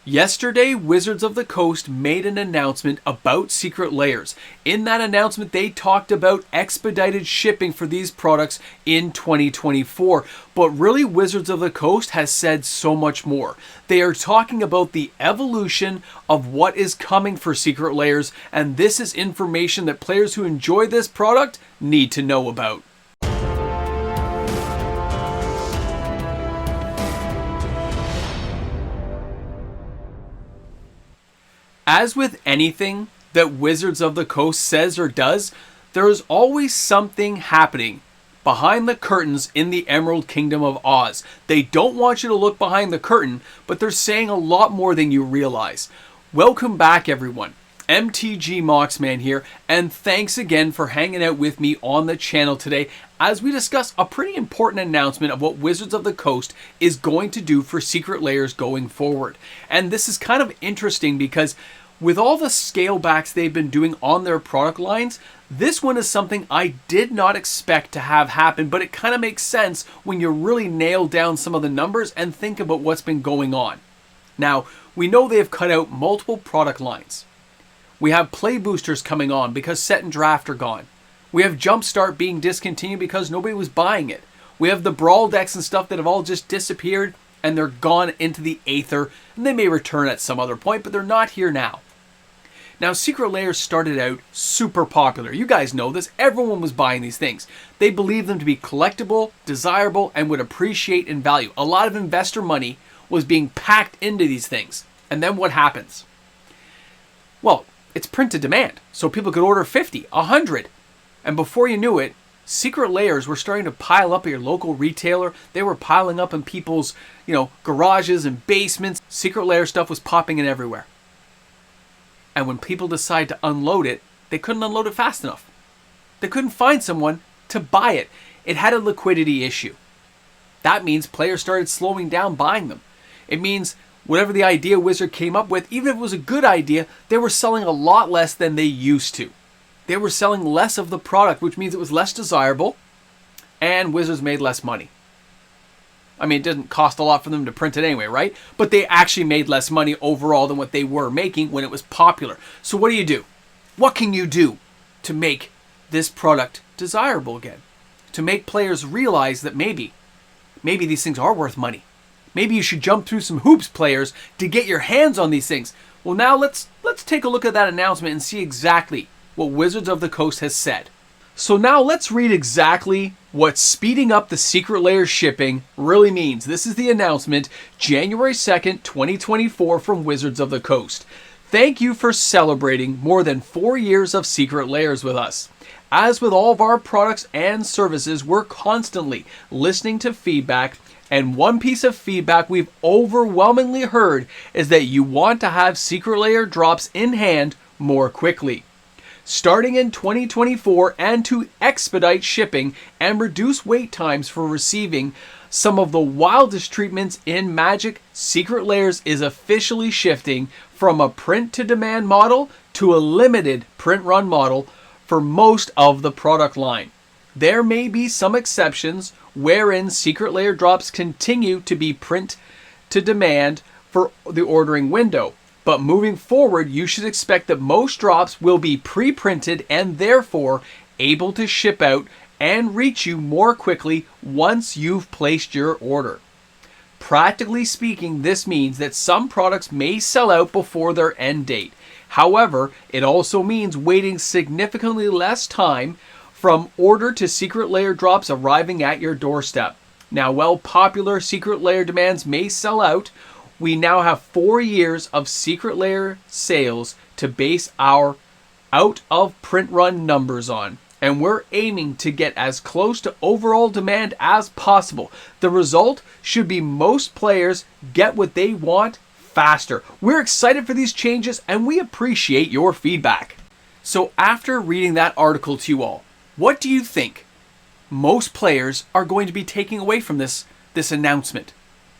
Yesterday, Wizards of the Coast made an announcement about Secret Lairs. In that announcement, they talked about expedited shipping for these products in 2024. But really, Wizards of the Coast has said so much more. They are talking about the evolution of what is coming for Secret Lairs, and this is information that players who enjoy this product need to know about. As with anything that Wizards of the Coast says or does, there is always something happening behind the curtains in the Emerald Kingdom of Oz. They don't want you to look behind the curtain, but they're saying a lot more than you realize. Welcome back, everyone. MTG Moxman here, and thanks again for hanging out with me on the channel today as we discuss a pretty important announcement of what Wizards of the Coast is going to do for Secret Lairs going forward. And this is kind of interesting because with all the scale backs they've been doing on their product lines, this one is something I did not expect to have happen, but it kind of makes sense when you really nail down some of the numbers and think about what's been going on. Now, we know they've cut out multiple product lines. We have play boosters coming on because set and draft are gone. We have Jumpstart being discontinued because nobody was buying it. We have the Brawl decks and stuff that have all just disappeared and they're gone into the aether, and they may return at some other point, but they're not here now. Now, Secret Lairs started out super popular. You guys know this. Everyone was buying these things. They believed them to be collectible, desirable, and would appreciate in value. A lot of investor money was being packed into these things. And then what happens? Well, it's print to demand. So people could order 50, 100. And before you knew it, Secret Lairs were starting to pile up at your local retailer. They were piling up in people's, garages and basements. Secret Lair stuff was popping in everywhere. And when people decide to unload it, they couldn't unload it fast enough. They couldn't find someone to buy it. It had a liquidity issue. That means players started slowing down buying them. It means whatever the idea Wizard came up with, even if it was a good idea, they were selling a lot less than they used to. They were selling less of the product, which means it was less desirable, and Wizards made less money. I mean, it didn't cost a lot for them to print it anyway, right? But they actually made less money overall than what they were making when it was popular. So what do? What can you do to make this product desirable again? To make players realize that maybe these things are worth money. Maybe you should jump through some hoops, players, to get your hands on these things. Well, now let's take a look at that announcement and see exactly what Wizards of the Coast has said. So now let's read exactly what speeding up the Secret Lair shipping really means. This is the announcement, January 2nd, 2024 from Wizards of the Coast. Thank you for celebrating more than 4 years of Secret Lairs with us. As with all of our products and services, we're constantly listening to feedback, and one piece of feedback we've overwhelmingly heard is that you want to have Secret Lair drops in hand more quickly. Starting in 2024, and to expedite shipping and reduce wait times for receiving some of the wildest treatments in Magic, Secret Lairs is officially shifting from a print-to-demand model to a limited print-run model for most of the product line. There may be some exceptions wherein Secret Lair drops continue to be print-to-demand for the ordering window. But moving forward, you should expect that most drops will be pre-printed and therefore able to ship out and reach you more quickly once you've placed your order. Practically speaking, this means that some products may sell out before their end date. However, it also means waiting significantly less time from order to Secret Lair drops arriving at your doorstep. Now, while popular Secret Lair demands may sell out, we now have 4 years of Secret Lair sales to base our out-of-print run numbers on, and we're aiming to get as close to overall demand as possible. The result should be most players get what they want faster. We're excited for these changes, and we appreciate your feedback. So after reading that article to you all, what do you think most players are going to be taking away from this announcement?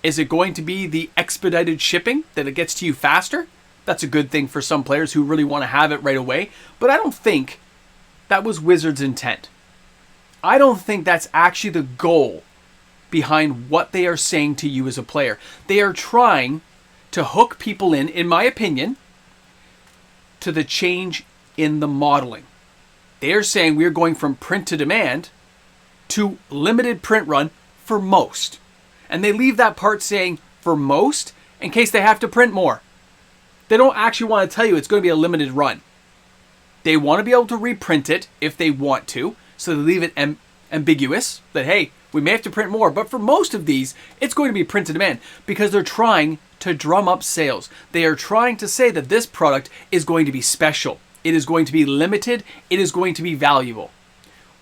Is it going to be the expedited shipping, that it gets to you faster? That's a good thing for some players who really want to have it right away. But I don't think that was Wizards' intent. I don't think that's actually the goal behind what they are saying to you as a player. They are trying to hook people in my opinion, to the change in the modeling. They're saying we're going from print to demand to limited print run for most. And they leave that part saying for most in case they have to print more. They don't actually want to tell you it's going to be a limited run. They want to be able to reprint it if they want to, so they leave it ambiguous that, hey, we may have to print more, but for most of these, it's going to be print to demand because they're trying to drum up sales. They are trying to say that this product is going to be special. It is going to be limited. It is going to be valuable.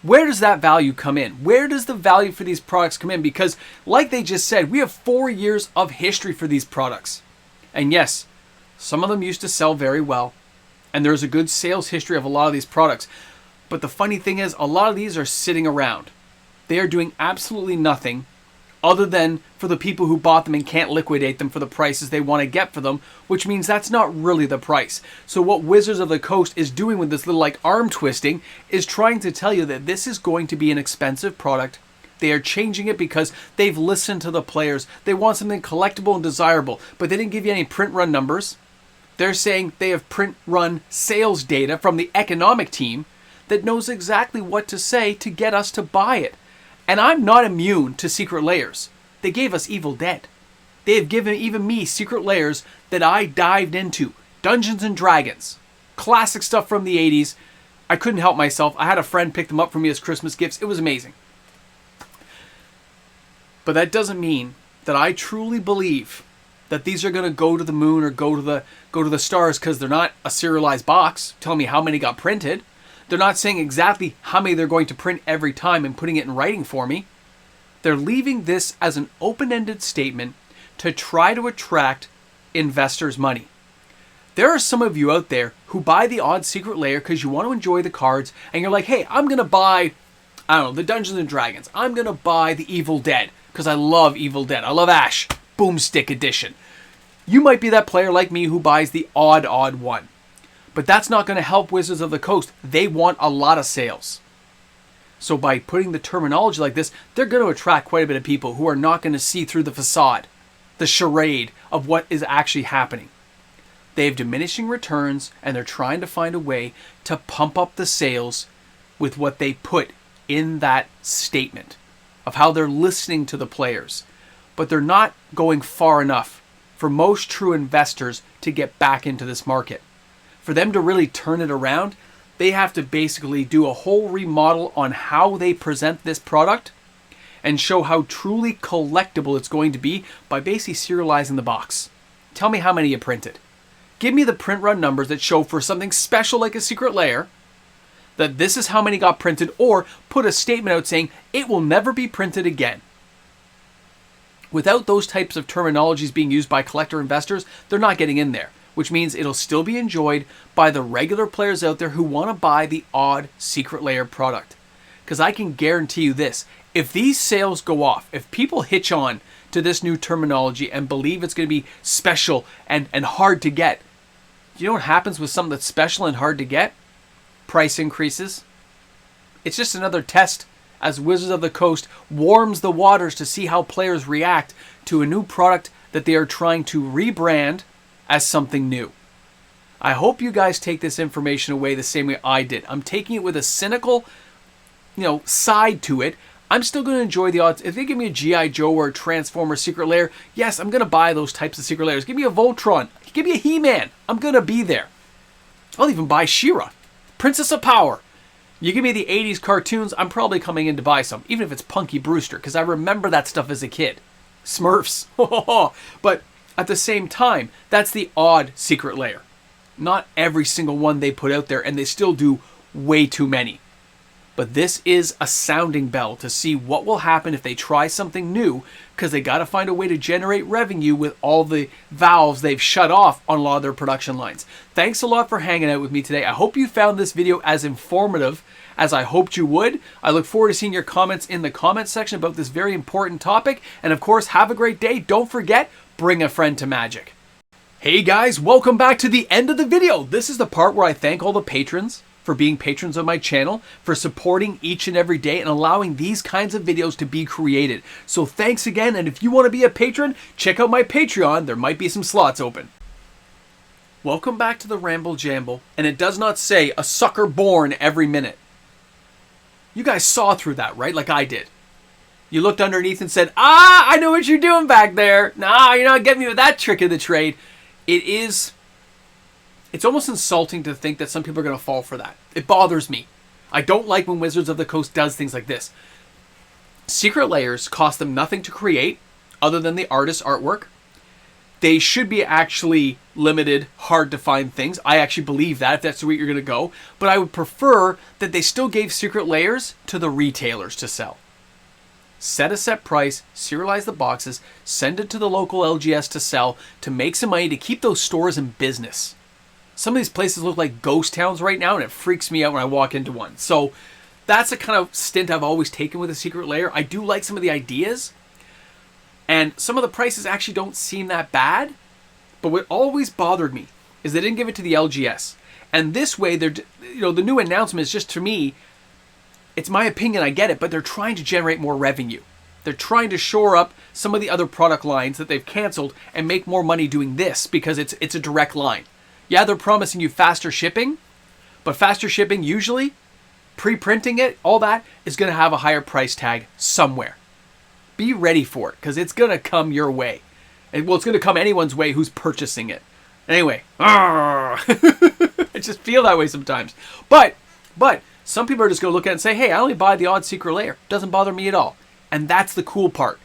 Where does that value come in? Where does the value for these products come in? Because like they just said, we have 4 years of history for these products. And yes, some of them used to sell very well. And there's a good sales history of a lot of these products. But the funny thing is, a lot of these are sitting around. They are doing absolutely nothing other than for the people who bought them and can't liquidate them for the prices they want to get for them, which means that's not really the price. So what Wizards of the Coast is doing with this little like arm twisting is trying to tell you that this is going to be an expensive product. They are changing it because they've listened to the players. They want something collectible and desirable, but they didn't give you any print run numbers. They're saying they have print run sales data from the economic team that knows exactly what to say to get us to buy it. And I'm not immune to secret layers. They gave us Evil Dead. They have given even me secret layers that I dived into. Dungeons and Dragons. Classic stuff from the 80s. I couldn't help myself. I had a friend pick them up for me as Christmas gifts. It was amazing. But that doesn't mean that I truly believe that these are going to go to the moon or go to the stars because they're not a serialized box telling me how many got printed. They're not saying exactly how many they're going to print every time and putting it in writing for me. They're leaving this as an open-ended statement to try to attract investors' money. There are some of you out there who buy the odd secret layer because you want to enjoy the cards and you're like, hey, I'm going to buy, I don't know, the Dungeons and Dragons. I'm going to buy the Evil Dead because I love Evil Dead. I love Ash, Boomstick Edition. You might be that player like me who buys the odd one. But that's not going to help Wizards of the Coast. They want a lot of sales. So by putting the terminology like this, they're going to attract quite a bit of people who are not going to see through the facade, the charade of what is actually happening. They have diminishing returns, and they're trying to find a way to pump up the sales with what they put in that statement of how they're listening to the players. But they're not going far enough for most true investors to get back into this market. For them to really turn it around, they have to basically do a whole remodel on how they present this product and show how truly collectible it's going to be by basically serializing the box. Tell me how many you printed. Give me the print run numbers that show for something special like a secret layer that this is how many got printed, or put a statement out saying it will never be printed again. Without those types of terminologies being used by collector investors, they're not getting in there. Which means it'll still be enjoyed by the regular players out there who want to buy the odd secret layer product. Because I can guarantee you this, if these sales go off, if people hitch on to this new terminology and believe it's going to be special and hard to get, you know what happens with something that's special and hard to get? Price increases. It's just another test as Wizards of the Coast warms the waters to see how players react to a new product that they are trying to rebrand as something new. I hope you guys take this information away the same way I did. I'm taking it with a cynical, side to it. I'm still going to enjoy the odds. If they give me a G.I. Joe or a Transformer secret layer, yes, I'm going to buy those types of secret layers. Give me a Voltron. Give me a He-Man. I'm going to be there. I'll even buy She-Ra. Princess of Power. You give me the 80s cartoons, I'm probably coming in to buy some. Even if it's Punky Brewster, because I remember that stuff as a kid. Smurfs. But at the same time, that's the odd secret layer. Not every single one they put out there, and they still do way too many. But this is a sounding bell to see what will happen if they try something new, because they got to find a way to generate revenue with all the valves they've shut off on a lot of their production lines. Thanks a lot for hanging out with me today. I hope you found this video as informative as I hoped you would. I look forward to seeing your comments in the comments section about this very important topic. And of course, have a great day. Don't forget, bring a friend to Magic. Hey guys, welcome back to the end of the video. This is the part where I thank all the patrons for being patrons of my channel, for supporting each and every day and allowing these kinds of videos to be created. So thanks again, and if you want to be a patron, check out my Patreon. There might be some slots open. Welcome back to the Ramble Jamble, and it does not say a sucker born every minute. You guys saw through that, right? Like I did. You looked underneath and said, I know what you're doing back there. Nah, you're not getting me with that trick of the trade. It's almost insulting to think that some people are going to fall for that. It bothers me. I don't like when Wizards of the Coast does things like this. Secret Lairs cost them nothing to create other than the artist's artwork. They should be actually limited, hard to find things. I actually believe that, if that's the way you're going to go. But I would prefer that they still gave Secret Lairs to the retailers to sell. Set a set price, serialize the boxes, send it to the local LGS to sell, to make some money, to keep those stores in business. Some of these places look like ghost towns right now, and it freaks me out when I walk into one. So that's a kind of stint I've always taken with a Secret Lair. I do like some of the ideas, and some of the prices actually don't seem that bad. But what always bothered me is they didn't give it to the LGS. And this way, the new announcement is just, to me, it's my opinion, I get it, but they're trying to generate more revenue. They're trying to shore up some of the other product lines that they've canceled and make more money doing this because it's a direct line. Yeah, they're promising you faster shipping, but faster shipping usually, pre-printing it, all that, is going to have a higher price tag somewhere. Be ready for it, because it's going to come your way. And, well, it's going to come anyone's way who's purchasing it. Anyway, I just feel that way sometimes. But some people are just going to look at it and say, hey, I only buy the odd Secret Lair. Doesn't bother me at all. And that's the cool part.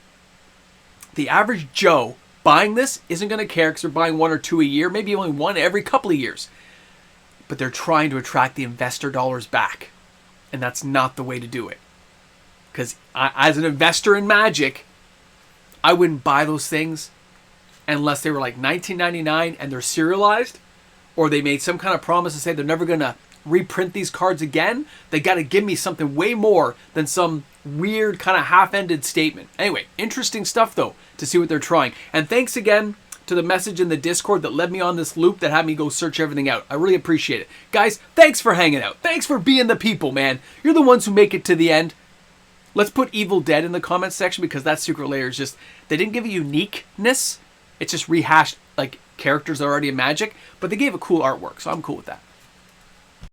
The average Joe buying this isn't going to care because they're buying one or two a year, maybe only one every couple of years. But they're trying to attract the investor dollars back. And that's not the way to do it. Because as an investor in Magic, I wouldn't buy those things unless they were like $19.99 and they're serialized, or they made some kind of promise to say they're never going to reprint these cards again. They got to give me something way more than some weird kind of half-ended statement. Anyway, interesting stuff though to see what they're trying. And thanks again to the message in the Discord that led me on this loop that had me go search everything out. I really appreciate it. Guys, thanks for hanging out. Thanks for being the people, man. You're the ones who make it to the end. Let's put Evil Dead in the comments section, because that Secret Lair is just, they didn't give a uniqueness. It's just rehashed like characters that are already in Magic, but they gave a cool artwork, so I'm cool with that.